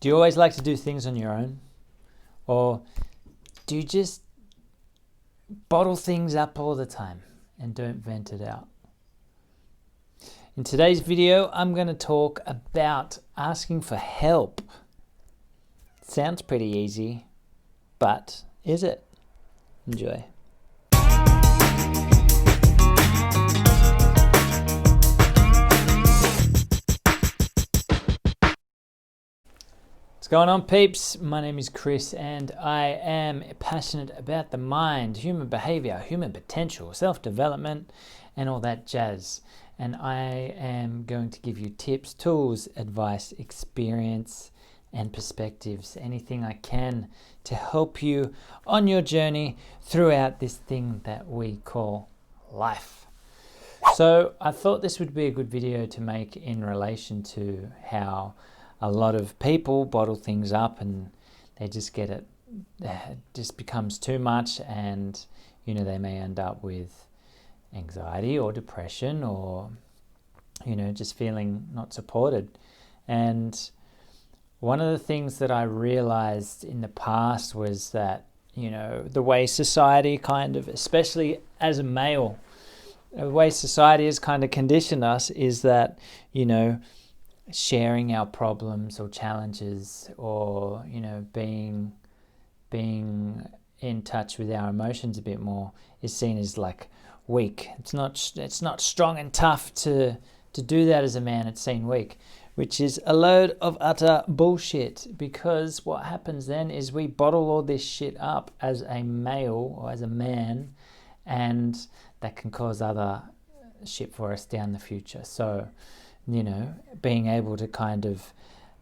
Do you always like to do things on your own? Or do you just bottle things up all the time and don't vent it out? In today's video, I'm going to talk about asking for help. Sounds pretty easy, but is it? Enjoy. What's going on, peeps? My name is Chris and I am passionate about the mind, human behavior, human potential, self-development and all that jazz. And I am going to give you tips, tools, advice, experience and perspectives, anything I can to help you on your journey throughout this thing that we call life. So I thought this would be a good video to make in relation to how a lot of people bottle things up and they just get it just becomes too much, and they may end up with anxiety or depression or just feeling not supported. And one of the things that I realized in the past was that the way society kind of, especially as a male, the way society has kind of conditioned us is that sharing our problems or challenges or being in touch with our emotions a bit more is seen as like weak. It's not strong and tough to do that as a man. It's seen weak, which is a load of utter bullshit, because what happens then is we bottle all this shit up as a male or as a man, and that can cause other shit for us down the future. So being able to kind of,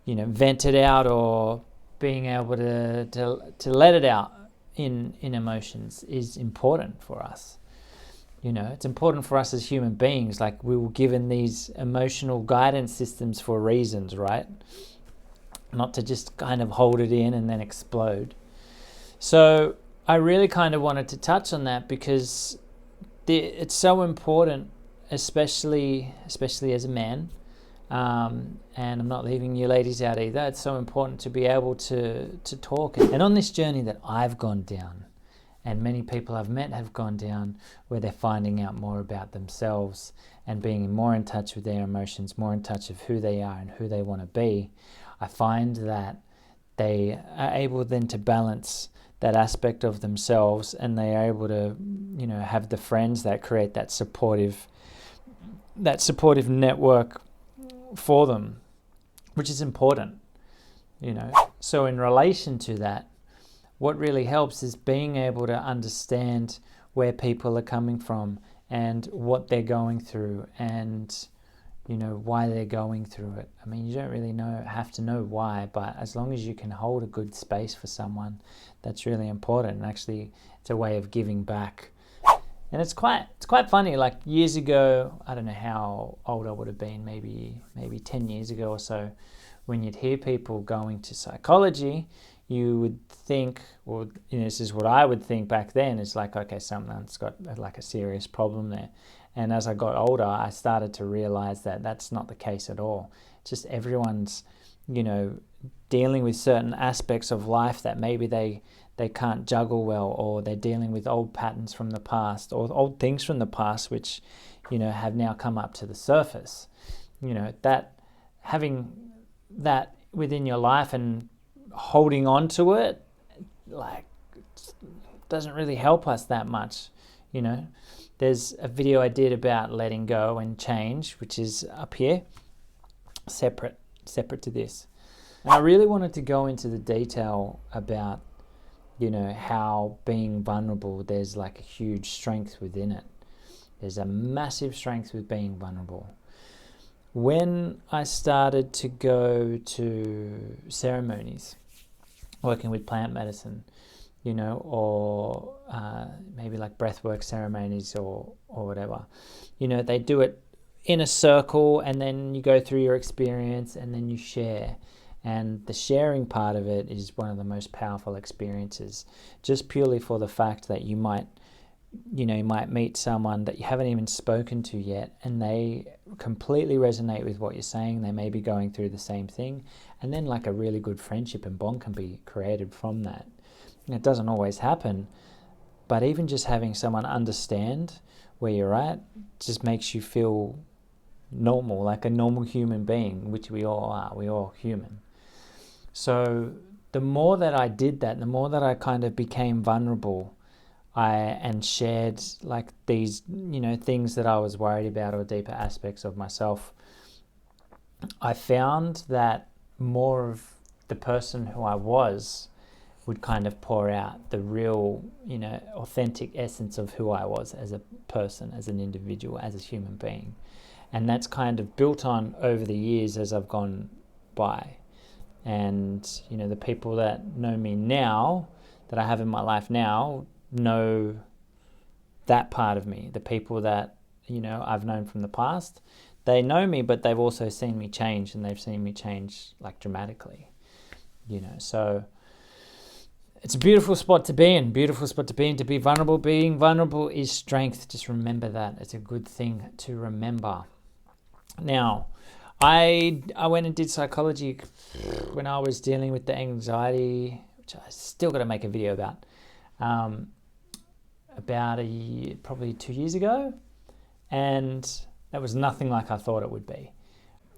vent it out, or being able to let it out in emotions is important for us. It's important for us as human beings. Like, we were given these emotional guidance systems for reasons, right? Not to just kind of hold it in and then explode. So I really kind of wanted to touch on that because it's so important, especially as a man, and I'm not leaving you ladies out either. It's so important to be able to talk. And on this journey that I've gone down, and many people I've met have gone down, where they're finding out more about themselves and being more in touch with their emotions, more in touch of who they are and who they want to be, I find that they are able then to balance that aspect of themselves, and they are able to have the friends that create that supportive network for them, which is important. So in relation to that, what really helps is being able to understand where people are coming from and what they're going through, and why they're going through it. I mean, you don't really have to know why, but as long as you can hold a good space for someone, that's really important. And actually, it's a way of giving back. And it's quite funny. Like, years ago, I don't know how old I would have been, maybe 10 years ago or so, when you'd hear people going to psychology, you would think, or this is what I would think back then, is like, okay, someone's got like a serious problem there. And as I got older, I started to realize that that's not the case at all. Just everyone's, dealing with certain aspects of life that maybe they can't juggle well, or they're dealing with old patterns from the past, or old things from the past, which, have now come up to the surface. That having that within your life and holding on to it, like, doesn't really help us that much. There's a video I did about letting go and change, which is up here, separate to this. And I really wanted to go into the detail about how being vulnerable, there's like a huge strength within it. There's a massive strength with being vulnerable. When I started to go to ceremonies, working with plant medicine, or maybe like breathwork ceremonies or whatever, they do it in a circle, and then you go through your experience and then you share. And the sharing part of it is one of the most powerful experiences, just purely for the fact that you might you might meet someone that you haven't even spoken to yet, and they completely resonate with what you're saying. They may be going through the same thing, and then like a really good friendship and bond can be created from that. And it doesn't always happen, but even just having someone understand where you're at just makes you feel normal, like a normal human being, which we all are. We're all human. So the more that I did that, the more that I kind of became vulnerable, and shared like these, things that I was worried about, or deeper aspects of myself, I found that more of the person who I was would kind of pour out the real, authentic essence of who I was as a person, as an individual, as a human being. And that's kind of built on over the years as I've gone by. And, the people that know me now, that I have in my life now, know that part of me. The people that, I've known from the past, they know me, but they've also seen me change, and they've seen me change like dramatically, so it's a beautiful spot to be in, to be vulnerable. Being vulnerable is strength. Just remember that. It's a good thing to remember. Now, I went and did psychology when I was dealing with the anxiety, which I still got to make a video about a year, probably 2 years ago, and that was nothing like I thought it would be.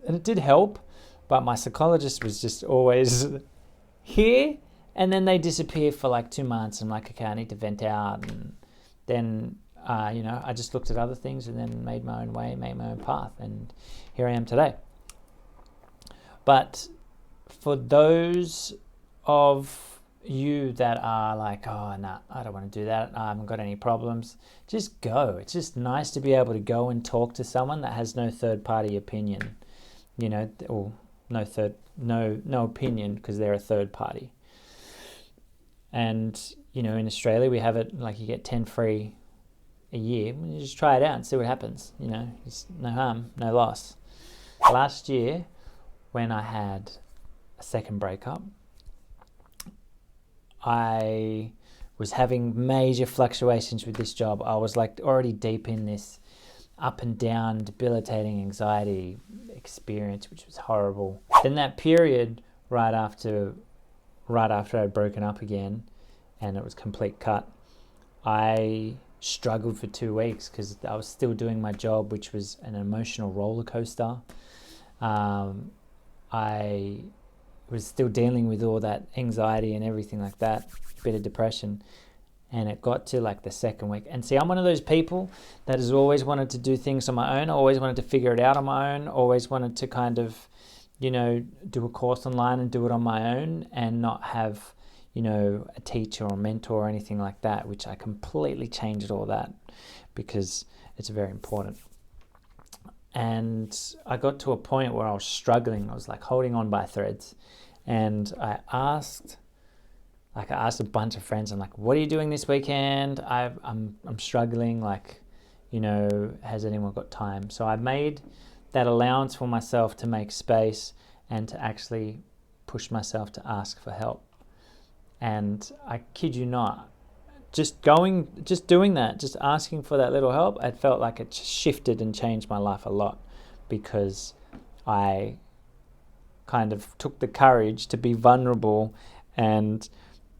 And it did help, but my psychologist was just always here, and then they disappear for like 2 months. I'm like, okay, I need to vent out, and then I just looked at other things and then made my own way, made my own path, and here I am today. But for those of you that are like, oh, no, I don't want to do that, I haven't got any problems, just go. It's just nice to be able to go and talk to someone that has no third-party opinion, or no opinion, because they're a third party. And, in Australia, we have it like you get 10 free a year. You just try it out and see what happens. It's no harm, no loss. Last year, when I had a second breakup, I was having major fluctuations with this job. I was like already deep in this up and down, debilitating anxiety experience, which was horrible. Then that period right after I'd broken up again, and it was complete cut, I struggled for 2 weeks because I was still doing my job, which was an emotional roller coaster. I was still dealing with all that anxiety and everything like that, a bit of depression. And it got to like the second week. And see, I'm one of those people that has always wanted to do things on my own, always wanted to figure it out on my own, always wanted to kind of, do a course online and do it on my own, and not have, a teacher or mentor or anything like that, which I completely changed all that because it's very important. And I got to a point where I was struggling. I was like holding on by threads. And I asked a bunch of friends, I'm like, what are you doing this weekend? I'm struggling, has anyone got time? So I made that allowance for myself to make space and to actually push myself to ask for help. And I kid you not, just doing that, just asking for that little help, it felt like it shifted and changed my life a lot, because I kind of took the courage to be vulnerable and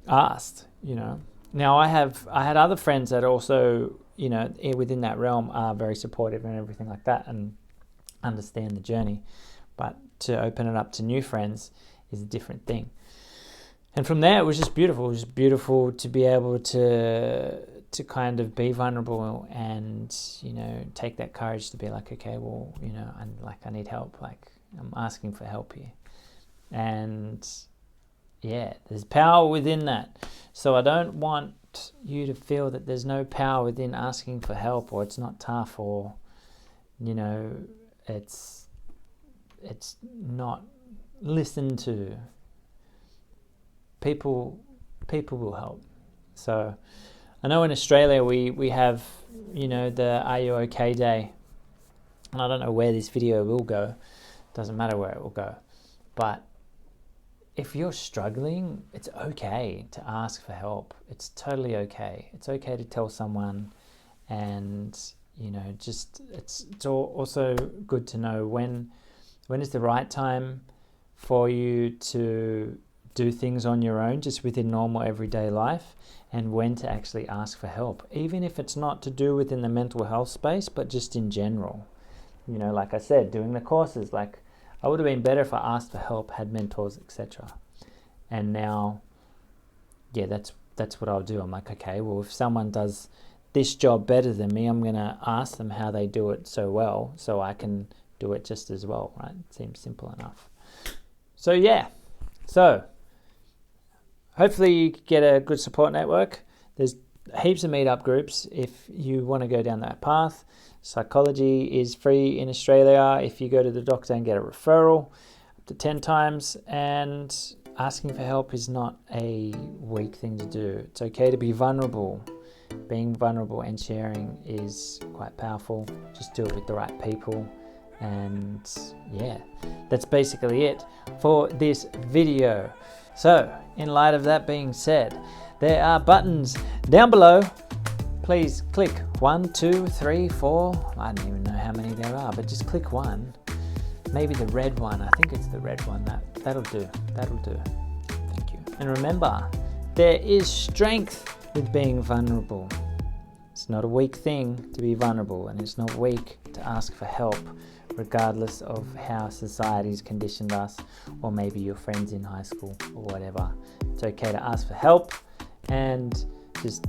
asked, Now I had other friends that also, within that realm are very supportive and everything like that and understand the journey. But to open it up to new friends is a different thing. And from there, it was just beautiful. It was beautiful to be able to kind of be vulnerable and, take that courage to be like, okay, well, I need help. Like, I'm asking for help here. And yeah, there's power within that. So I don't want you to feel that there's no power within asking for help, or it's not tough, or, it's not listened to. People will help. So I know in Australia we have, the Are You OK Day. And I don't know where this video will go. Doesn't matter where it will go. But if you're struggling, it's okay to ask for help. It's totally okay. It's okay to tell someone, And just it's also good to know when is the right time for you to do things on your own, just within normal everyday life, and when to actually ask for help, even if it's not to do within the mental health space, but just in general. Like I said, doing the courses, like I would have been better if I asked for help, had mentors, etc. And now, that's what I'll do. I'm like, okay, well, if someone does this job better than me, I'm going to ask them how they do it so well, so I can do it just as well, right? It seems simple enough. So hopefully you get a good support network. There's heaps of meetup groups if you want to go down that path. Psychology is free in Australia if you go to the doctor and get a referral up to 10 times. And asking for help is not a weak thing to do. It's okay to be vulnerable. Being vulnerable and sharing is quite powerful. Just do it with the right people. And that's basically it for this video. So, in light of that being said, there are buttons down below. Please click 1, 2, 3, 4. I don't even know how many there are, but just click one. Maybe the red one. I think it's the red one. That'll do. Thank you. And remember, there is strength with being vulnerable. It's not a weak thing to be vulnerable, and it's not weak to ask for help, regardless of how society's conditioned us, or maybe your friends in high school or whatever. It's okay to ask for help, and just,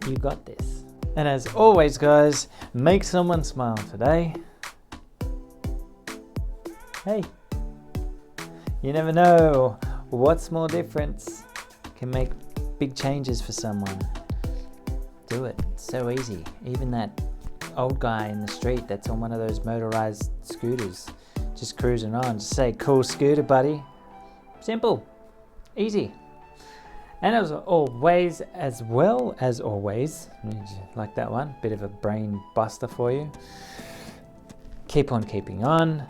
you got this. And as always, guys, make someone smile today. Hey, you never know what small difference can make big changes for someone. Do it. It's so easy. Even that old guy in the street that's on one of those motorized scooters, just cruising on, just say, cool scooter, buddy. Simple. Easy. And as always, like that one, bit of a brain buster for you. Keep on keeping on.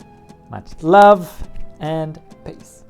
Much love and peace.